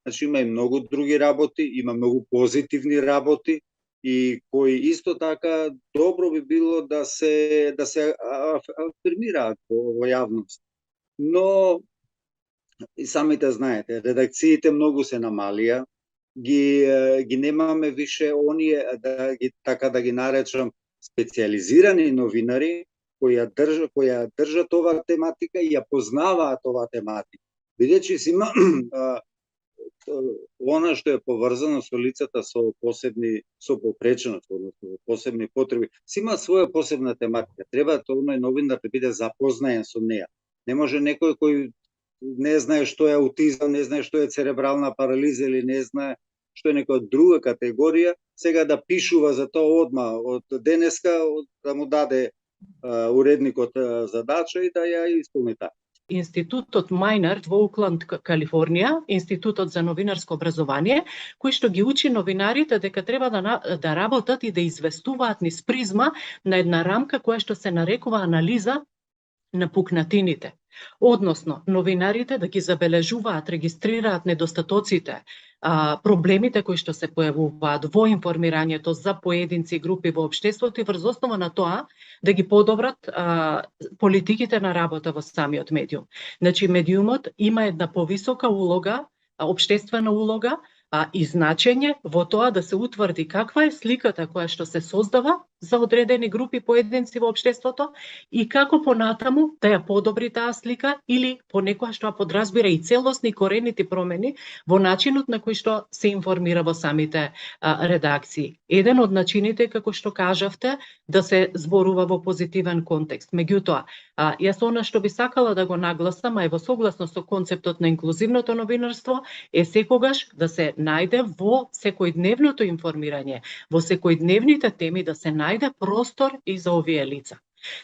Значи има и многу други работи, има многу позитивни работи и кои исто така добро би било да се афирмираат во јавност. Но и самите знаете, редакциите многу се намалија, ги немаме више оние да ги наречам специјализирани новинари кои ја држат оваа тематика и ја познаваат оваа тематика. Бидејќи си има она што е поврзано со лицата со попреченост, односно посебни потреби, си има своја посебна тематика. Треба тој новинар да биде запознаен со неа. Не може некој кој не знае што е аутизам, не знае што е церебрална парализа или не знае што е некоја друга категорија, сега да пишува за тоа одма од денеска, да му даде уредникот задача и да ја исполни таа. Институтот Мајнард во Оукланд, Калифорнија, Институтот за новинарско образование, кој што ги учи новинарите дека треба да работат и да известуваат низ призма на една рамка која што се нарекува анализа на пукнатините. Односно, новинарите да ги забележуваат, регистрираат недостатоците, проблемите кои што се појавуваат во информирањето за поединци и групи во општеството и врз основа на тоа да ги подобрат политиките на работа во самиот медиум. Значи, медиумот има една повисока улога, општествена улога, и значење во тоа да се утврди каква е сликата која што се создава за одредени групи поединци во општеството и како понатаму да ја подобри таа слика или понекогаш што подразбира и целосни коренити промени во начинот на кој што се информира во самите редакции. Еден од начините, како што кажавте, да се зборува во позитивен контекст. Меѓутоа, јас она што би сакала да го нагласам, а е во согласност со концептот на инклузивното новинарство, е секогаш да се најде во секојдневното информирање, во секојдневните теми да се најде простор и за овие лица.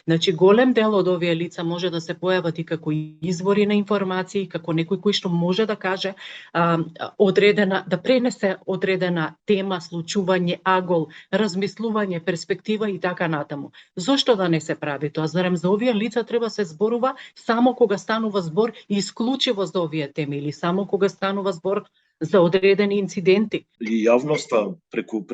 Значи, голем дел од овие лица може да се појават и како извори на информации, како некој кој што може да каже да пренесе одредена тема, случување, агол, размислување, перспектива и така натаму. Зошто да не се прави тоа? Зарем за овие лица треба се зборува само кога станува збор исклучиво за овие теми или само кога станува збор за одредени инциденти. И јавноста преку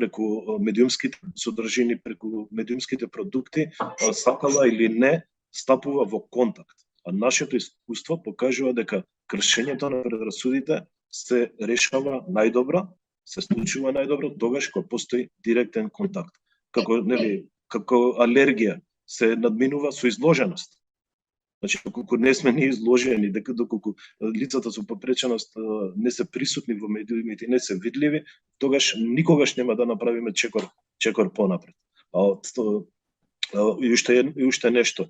медиумските содржини, преку медиумските продукти, сакала или не, стапува во контакт. А нашето искуство покажува дека кршењето на предрасудите се решава најдобро, се случува најдобро тогаш кога постои директен контакт. Како алергија се надминува со изложеност. Значи, доколку не сме ни изложени, доколку лицата со попреченост не се присутни во медиумите, не се видливи, тогаш никогаш нема да направиме чекор понапред. И уште нешто.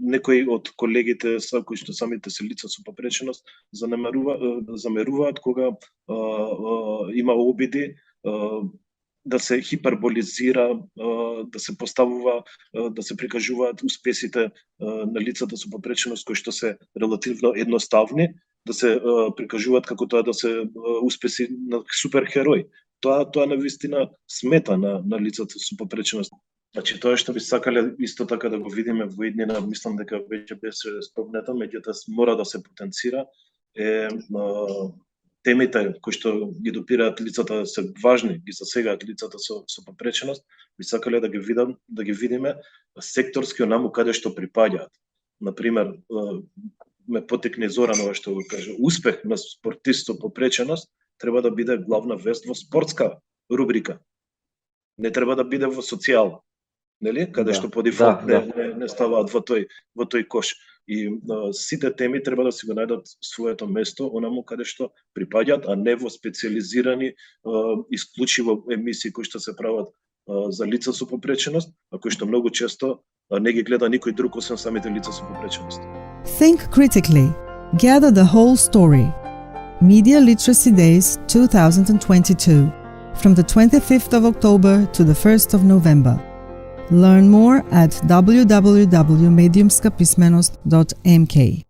Некои од колегите кои што самите се лица со попреченост замеруваат кога има обиди да се хиперболизира, да се поставува, да се прикажуваат успесите на лицата со попреченост кои што се релативно едноставни, да се прикажуваат како тоа да се успеси на суперхерој. Тоа навистина смета на лицата со попреченост. Значи, тоа што би сакале исто така да го видиме во иднина, мислам дека веќе беше спомнато, меѓутоа мора да се потенцира, темите кои што ги допираат лицата се важни, ги засегаат лицата со попреченост, би сакале да ги видиме секторски онаму каде што припаѓаат. Например, ме потекне Зоранова што го каже, успех на спортист со попреченост треба да биде главна вест во спортска рубрика. Не треба да биде во социјала. Нели? Каде што по дефолт не ставаат во тој кош. И сите теми треба да си го најдат своето место онаму каде што припаѓаат, а не во специјализирани исклучиво емисии кои што се прават за лица со попреченост, а кои што многу често не ги гледа никој друг освен самите лица со попреченост. Think critically. Gather the whole story. Media Literacy Days 2022 from the 25th of October to the 1st of November. Learn more at www.mediumskapismenost.mk.